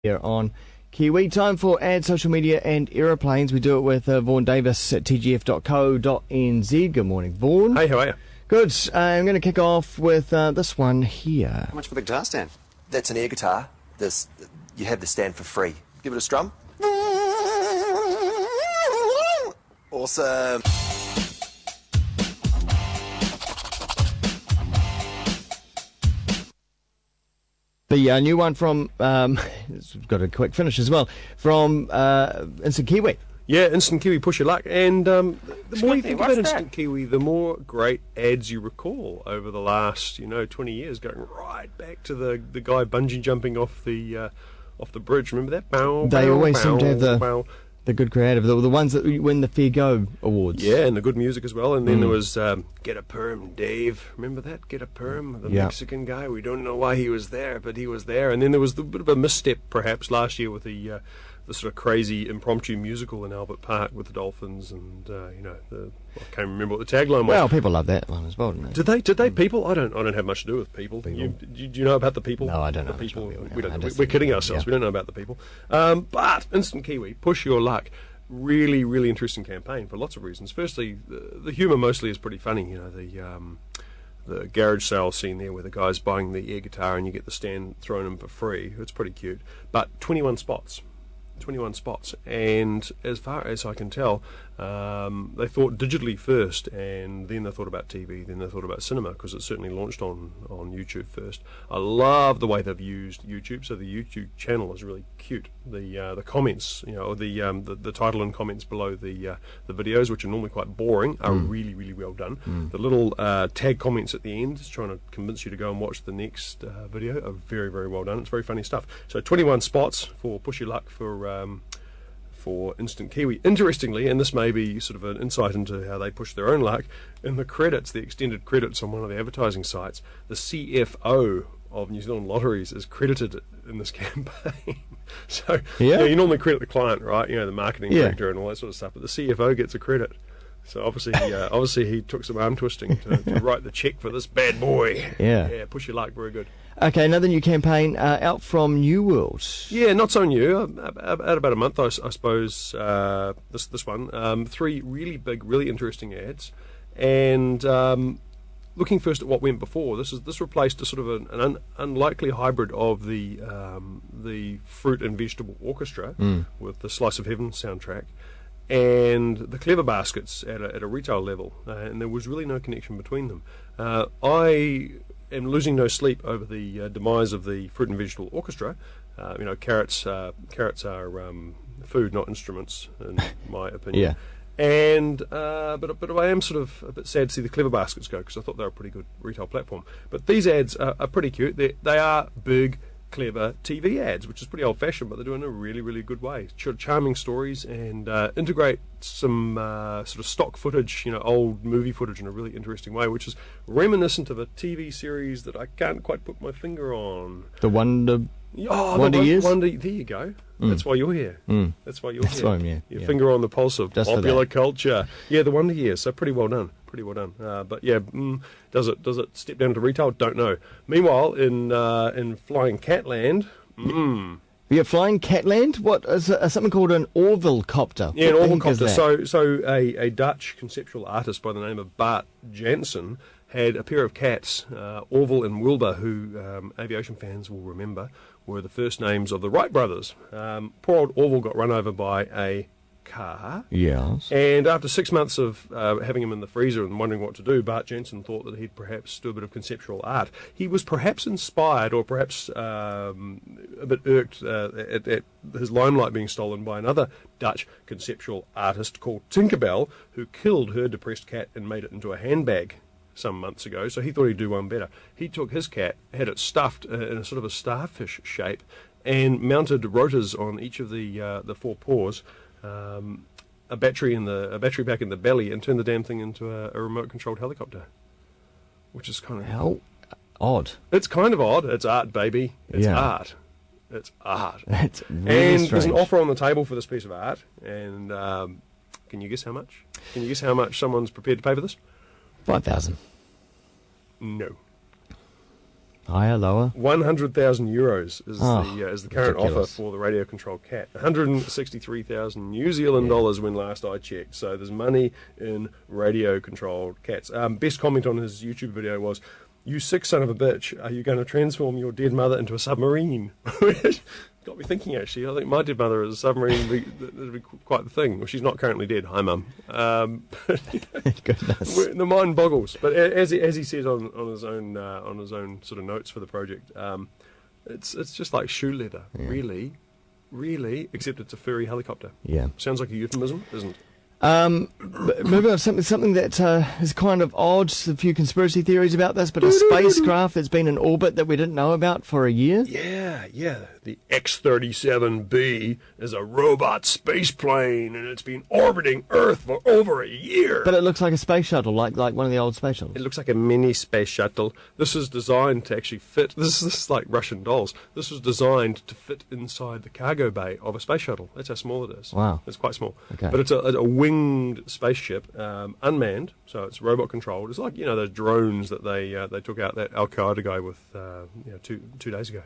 Here on Kiwi. Time for Ad Social Media and Aeroplanes. We do it with Vaughn Davis at tgf.co.nz. Good morning, Vaughn. Hey, how are you? Good. I'm going to kick off with this one here. How much for the guitar stand? That's an air guitar. You have the stand for free. Give it a strum. Awesome. The new one from, it's got a quick finish as well, from Instant Kiwi. Yeah, Instant Kiwi, push your luck. And the more you think about Instant Kiwi, the more great ads you recall over the last, 20 years, going right back to the guy bungee jumping off the bridge. Remember that? Bow, they bow, always bow, seem to have bow. the good creative, the ones that win the Fair Go awards. Yeah, and the good music as well. And then there was Get a Perm, Dave. Remember that? Get a Perm, the Mexican guy. We don't know why he was there, but he was there. And then there was a bit of a misstep, perhaps, last year with the sort of crazy impromptu musical in Albert Park with the Dolphins, and I can't remember what the tagline was. Well, people love that one as well, don't they? Did they people? I don't have much to do with people. Do you know about the people? No, I don't know. The people. People. We're kidding ourselves. Yeah. We don't know about the people. But Instant Kiwi, push your luck. Really, really interesting campaign for lots of reasons. Firstly, the humour mostly is pretty funny. The garage sale scene there where the guy's buying the air guitar and you get the stand thrown in for free. It's pretty cute. But 21 spots. And as far as I can tell, they thought digitally first, and then they thought about TV, then they thought about cinema, because it certainly launched on YouTube first. I love the way they've used YouTube, so the YouTube channel is really cute. The comments, the title and comments below the videos, which are normally quite boring, are really, really well done. The little tag comments at the end, just trying to convince you to go and watch the next video, are very, very well done. It's very funny stuff. So 21 spots for Push Your Luck for Instant Kiwi. Interestingly, and this may be sort of an insight into how they push their own luck, in the credits, the extended credits on one of the advertising sites, the CFO of New Zealand Lotteries is credited in this campaign. So you normally credit the client, right? The marketing director and all that sort of stuff, but the CFO gets a credit. So obviously he took some arm twisting to write the check for this bad boy. Yeah, push your luck, very good. Okay, another new campaign out from New World. Yeah, not so new. About a month, I suppose. This one, 3 really big, really interesting ads, and looking first at what went before. This replaced a sort of an unlikely hybrid of the Fruit and Vegetable Orchestra with the Slice of Heaven soundtrack, and the Clever Baskets at a retail level, and there was really no connection between them. I am losing no sleep over the demise of the Fruit and Vegetable Orchestra. Carrots are food, not instruments, in my opinion. And but I am sort of a bit sad to see the Clever Baskets go, because I thought they were a pretty good retail platform. But these ads are pretty cute. They are big, clever TV ads, which is pretty old-fashioned, but they're doing it in a really, really good way. Charming stories, and integrate some sort of stock footage, old movie footage, in a really interesting way, which is reminiscent of a TV series that I can't quite put my finger on. The Wonder Years? There you go. That's why you're here. That's why you're here. Why I'm here. Your finger on the pulse of Just popular culture. Yeah, the Wonder Years. So pretty well done. But yeah, does it step down to retail? Don't know. Meanwhile, in Flying Catland, Yeah, Flying Catland? What is something called an Orvillecopter? Yeah, an Orvillecopter. So a Dutch conceptual artist by the name of Bart Jansen had a pair of cats, Orville and Wilbur, who aviation fans will remember were the first names of the Wright brothers. Poor old Orville got run over by a car. Yes. And after 6 months of having him in the freezer and wondering what to do, Bart Jansen thought that he'd perhaps do a bit of conceptual art. He was perhaps inspired, or perhaps a bit irked at his limelight being stolen by another Dutch conceptual artist called Tinkerbell, who killed her depressed cat and made it into a handbag some months ago. So he thought he'd do one better. He took his cat, had it stuffed in a sort of a starfish shape, and mounted rotors on each of the 4 paws, a battery pack in the belly, and turned the damn thing into a remote controlled helicopter, which is kind of how odd. It's kind of odd. It's art, baby. It's art. It's really and strange. There's an offer on the table for this piece of art, and can you guess how much? Can you guess how much someone's prepared to pay for this? 5,000. No. Higher, lower? €100,000 is the current ridiculous. offer for the radio-controlled cat. 163,000 New Zealand dollars when last I checked. So there's money in radio-controlled cats. Best comment on his YouTube video was, "You sick son of a bitch, are you going to transform your dead mother into a submarine?" Got me thinking, actually. I think my dead mother is a submarine. That'd be quite the thing. Well, she's not currently dead. Hi, Mum. Goodness. The mind boggles. But as he said on his own sort of notes for the project, it's just like shoe leather. Yeah. Really, except it's a furry helicopter. Yeah. Sounds like a euphemism, isn't it? Maybe on something that is kind of odd. A few conspiracy theories about this, but a spacecraft that's been in orbit that we didn't know about for a year. Yeah. The X37B is a robot space plane, and it's been orbiting Earth for over a year. But it looks like a space shuttle, like one of the old space shuttles. It looks like a mini space shuttle. This is designed to actually fit. This is like Russian dolls. This was designed to fit inside the cargo bay of a space shuttle. That's how small it is. Wow. It's quite small. Okay. But it's a winged spaceship, unmanned, so it's robot controlled. It's like those drones that they took out that Al Qaeda guy with 2 days ago.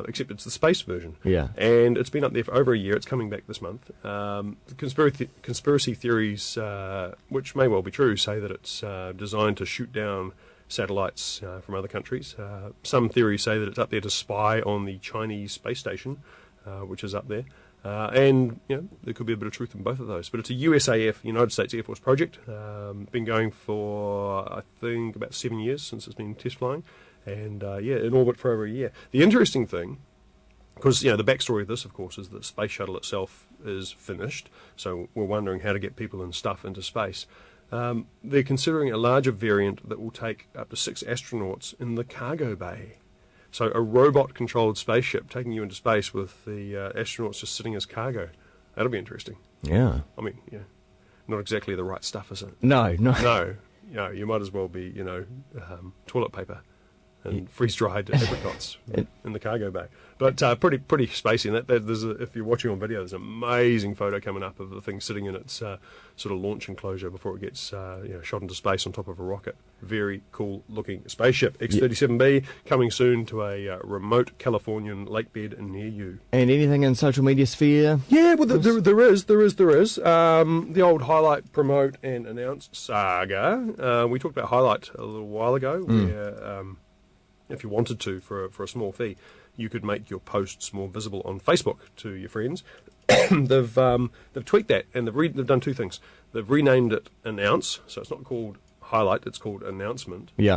Except it's the space version. Yeah. And it's been up there for over a year. It's coming back this month. Conspiracy theories, which may well be true, say that it's designed to shoot down satellites from other countries. Some theories say that it's up there to spy on the Chinese space station, which is up there. And there could be a bit of truth in both of those. But it's a USAF, United States Air Force project. Been going for, I think, about 7 years since it's been test flying. And, in orbit for over a year. The interesting thing, because, the backstory of this, of course, is that the space shuttle itself is finished, so we're wondering how to get people and stuff into space. They're considering a larger variant that will take up to 6 astronauts in the cargo bay. So a robot-controlled spaceship taking you into space with the astronauts just sitting as cargo. That'll be interesting. Yeah. I mean, not exactly the right stuff, is it? No. No. You might as well be, toilet paper and freeze-dried apricots in the cargo bay. But pretty spacey. And if you're watching on video, there's an amazing photo coming up of the thing sitting in its sort of launch enclosure before it gets shot into space on top of a rocket. Very cool-looking spaceship. X37B coming soon to a remote Californian lake bed near you. And anything in social media sphere? Yeah, well, there is. The old highlight, promote, and announce saga. We talked about highlight a little while ago, where if you wanted to, for a small fee, you could make your posts more visible on Facebook to your friends. They've tweaked that, and they've done 2 things. They've renamed it Announce, so it's not called Highlight, it's called Announcement. Yeah.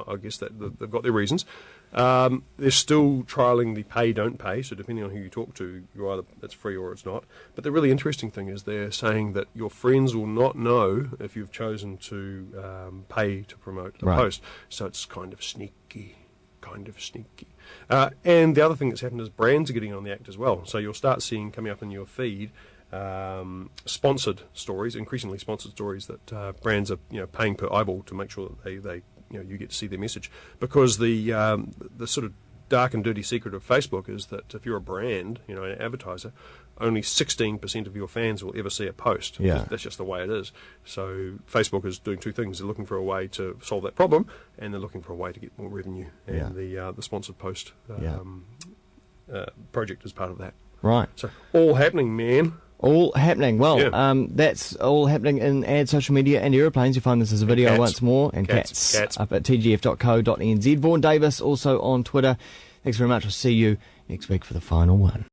I guess that they've got their reasons. They're still trialling the pay, don't pay, so depending on who you talk to, it's free or it's not. But the really interesting thing is they're saying that your friends will not know if you've chosen to pay to promote a post. So it's kind of sneaky. And the other thing that's happened is brands are getting on the act as well. So you'll start seeing coming up in your feed sponsored stories, increasingly sponsored stories that brands are paying per eyeball to make sure that they you get to see their message. Because the sort of dark and dirty secret of Facebook is that if you're a brand, an advertiser, only 16% of your fans will ever see a post. Yeah. That's just the way it is. So Facebook is doing 2 things. They're looking for a way to solve that problem, and they're looking for a way to get more revenue. And the sponsored post project is part of that. Right. So all happening, man. All happening. Well, that's all happening in Ad Social Media and Aeroplanes. You find this as a video once more. And cats up at tgf.co.nz. Vaughn Davis also on Twitter. Thanks very much. We'll see you next week for the final one.